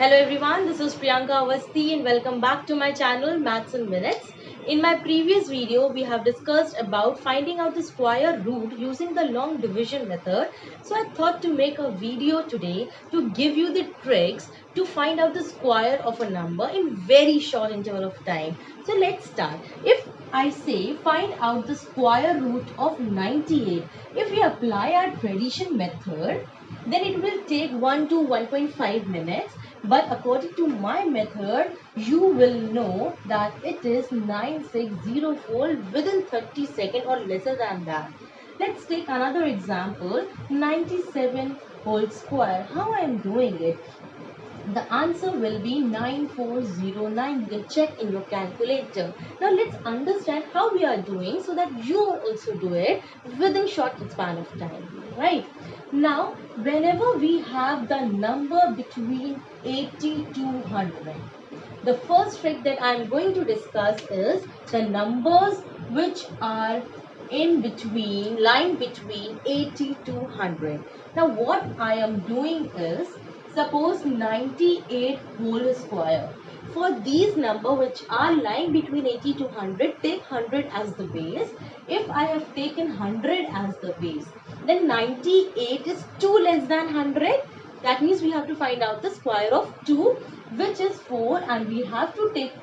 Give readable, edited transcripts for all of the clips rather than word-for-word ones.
Hello everyone, this is Priyanka Awasthi and welcome back to my channel Maths in Minutes. In my previous video, we have discussed about finding out the square root using the long division method. So I thought to make a video today to give you the tricks to find out the square of a number in very short interval of time. So let's start. If I say find out the square root of 98, if we apply our tradition method, then it will take 1 to 1.5 minutes, but according to my method you will know that it is 9604 within 30 seconds or lesser than that. Let's take another example, 97 whole square. How I am doing it? The answer will be 9409. You can check in your calculator. Now let's understand how we are doing so that you also do it within short span of time. Right? Now, whenever we have the number between 80 to 100, the first trick that I am going to discuss is the numbers which are in between, line between 80 to 100. Now what I am doing is, suppose 98 whole square. For these number which are lying between 80 to 100, take 100 as the base. If I have taken 100 as the base, then 98 is 2 less than 100. That means we have to find out the square of 2, which is 4, and we have to take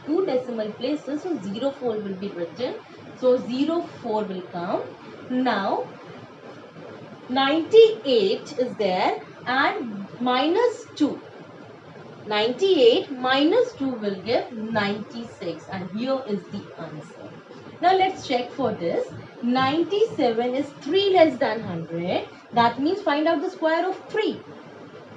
two decimal places. So 04 will be written. So 04 will come. Now 98 is there and minus 2. 98 minus 2 will give 96, and here is the answer. Now let's check for this. 97 is 3 less than 100. That means find out the square of 3.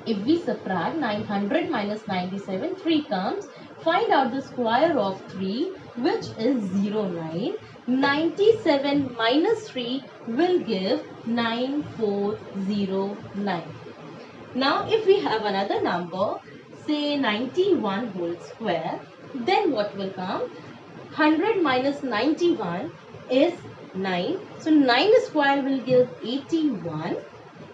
If we subtract 900 minus 97, 3 comes. Find out the square of 3, which is 09. 97 minus 3 will give 9409. Now if we have another number, say 91 whole square, then what will come? 100 minus 91 is 9. So 9 square will give 81.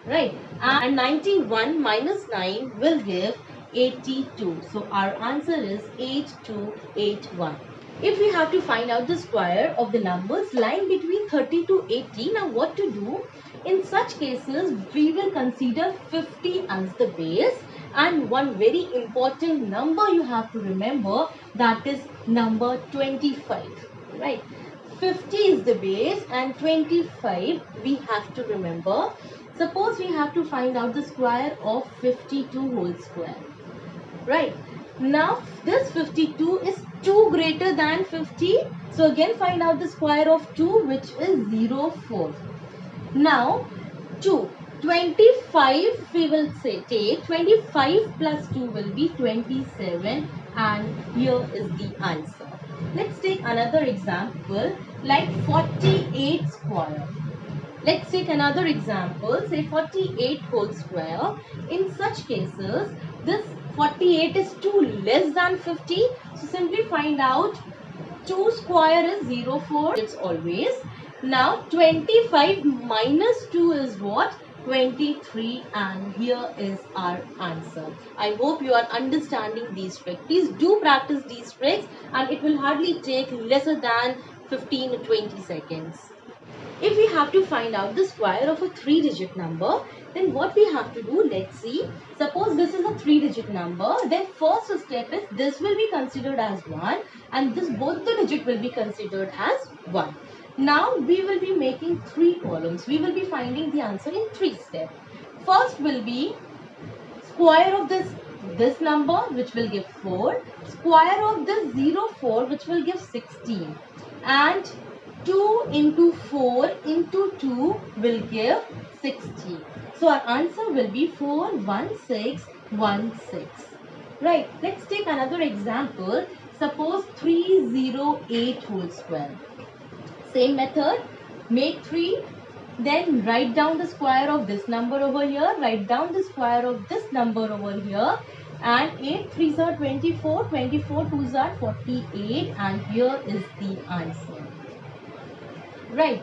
Right, and 91 minus 9 will give 82. So our answer is 8281. If we have to find out the square of the numbers lying between 30 to 80, now what to do? In such cases, we will consider 50 as the base, and one very important number you have to remember, that is number 25. Right, 50 is the base and 25 we have to remember. Suppose we have to find out the square of 52 whole square. Right. Now this 52 is 2 greater than 50. So again find out the square of 2, which is 04. Now 2. 25 we will say take 25 plus 2 will be 27, and here is the answer. Let's take another example like 48 square. Let's take another example, say 48 whole square. In such cases, this 48 is 2 less than 50. So simply find out 2 square is 04. It's always. Now 25 minus 2 is what? 23, and here is our answer. I hope you are understanding these tricks. Please do practice these tricks, and it will hardly take lesser than 15 to 20 seconds. If we have to find out the square of a 3-digit number, then what we have to do, let's see. Suppose this is a 3-digit number, then first step is this will be considered as 1, and this both the digit will be considered as 1. Now we will be making 3 columns. We will be finding the answer in 3 steps. First will be square of this number, which will give 4, square of this 04, which will give 16, and 2 into 4 into 2 will give 60. So our answer will be 41616. Right, let's take another example. Suppose 308 whole square. Same method, make 3, then write down the square of this number over here, write down the square of this number over here, and 8 3s are 24, 24 2s are 48, and here is the answer. Right.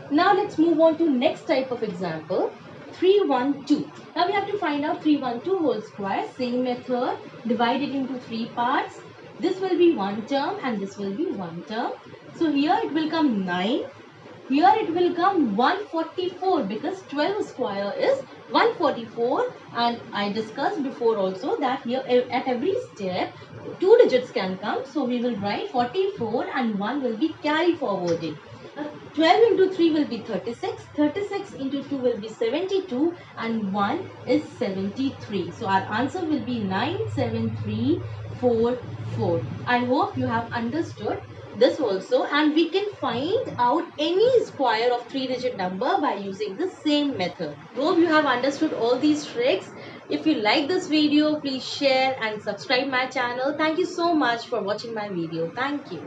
Now let's move on to next type of example. 312. Now we have to find out 312 whole square. Same method. Divide it into 3 parts. This will be one term and this will be one term. So here it will come 9. Here it will come 144 because 12 square is 144, and I discussed before also that here at every step 2 digits can come. So we will write 44 and 1 will be carry forwarding. 12 into 3 will be 36, 36 into 2 will be 72, and 1 is 73. So our answer will be 97344. I hope you have understood this also, and we can find out any square of 3-digit number by using the same method. Hope you have understood all these tricks. If you like this video, please share and subscribe my channel. Thank you so much for watching my video. Thank you.